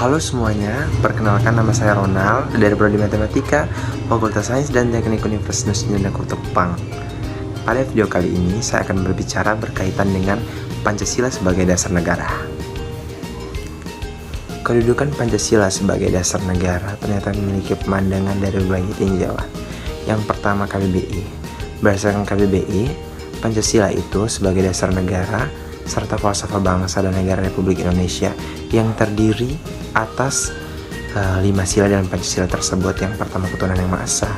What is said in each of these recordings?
Halo semuanya, perkenalkan nama saya Ronald dari Prodi Matematika, Fakultas Sains dan Teknik Universitas Nusa Kota Kupang. Pada video kali ini, saya akan berbicara berkaitan dengan Pancasila sebagai dasar negara. Kedudukan Pancasila sebagai dasar negara ternyata memiliki pemandangan dari berbagai tinjauan. Yang pertama, KBBI. Berdasarkan KBBI, Pancasila itu sebagai dasar negara serta falsafah bangsa dan negara Republik Indonesia yang terdiri atas 5 sila dalam Pancasila tersebut. Yang pertama, ketuhanan yang Maha Esa,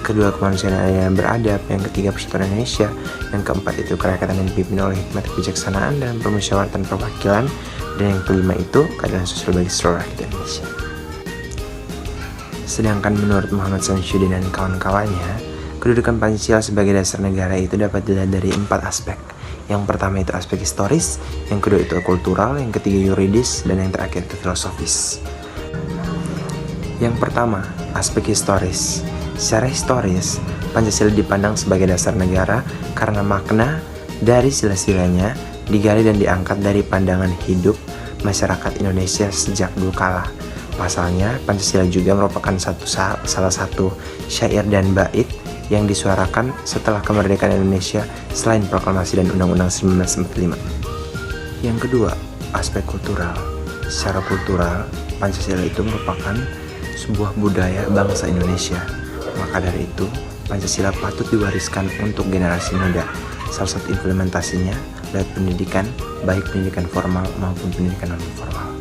kedua, kemanusiaan yang beradab, yang ketiga, persatuan Indonesia, yang keempat itu kerakyatan yang dipimpin oleh hikmat kebijaksanaan dan permusyawaratan perwakilan, dan yang kelima itu keadilan sosial bagi seluruh rakyat Indonesia. Sedangkan menurut Muhammad Samsyuddin dan kawan-kawannya, kedudukan Pancasila sebagai dasar negara itu dapat dilihat dari 4 aspek. Yang pertama itu aspek historis, yang kedua itu kultural, yang ketiga yuridis, dan yang terakhir itu filosofis. Yang pertama, aspek historis. Secara historis, Pancasila dipandang sebagai dasar negara karena makna dari sila-silanya digali dan diangkat dari pandangan hidup masyarakat Indonesia sejak dulu kala. Pasalnya, Pancasila juga merupakan salah satu syair dan bait yang disuarakan setelah kemerdekaan Indonesia selain proklamasi dan Undang-Undang 1945. Yang kedua, aspek kultural. Secara kultural, Pancasila itu merupakan sebuah budaya bangsa Indonesia. Maka dari itu, Pancasila patut diwariskan untuk generasi muda. Salah satu implementasinya lewat pendidikan, baik pendidikan formal maupun pendidikan non-formal.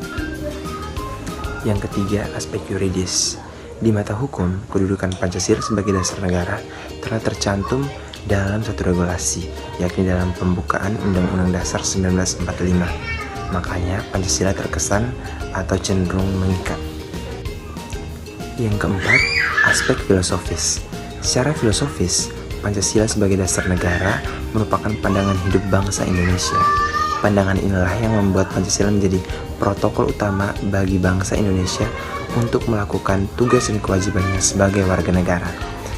Yang ketiga, aspek yuridis. Di mata hukum, kedudukan Pancasila sebagai dasar negara telah tercantum dalam satu regulasi, yakni dalam pembukaan Undang-Undang Dasar 1945. Makanya Pancasila terkesan atau cenderung mengikat. Yang keempat, aspek filosofis. Secara filosofis, Pancasila sebagai dasar negara merupakan pandangan hidup bangsa Indonesia. Pandangan inilah yang membuat Pancasila menjadi protokol utama bagi bangsa Indonesia untuk melakukan tugas dan kewajibannya sebagai warga negara.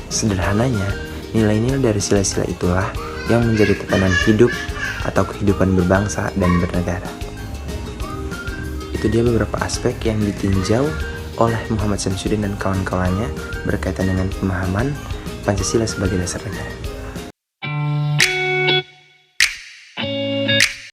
Sederhananya, nilai-nilai dari sila-sila itulah yang menjadi tatanan hidup atau kehidupan berbangsa dan bernegara. Itu dia beberapa aspek yang ditinjau oleh Muhammad Samsyuddin dan kawan-kawannya berkaitan dengan pemahaman Pancasila sebagai dasar negara.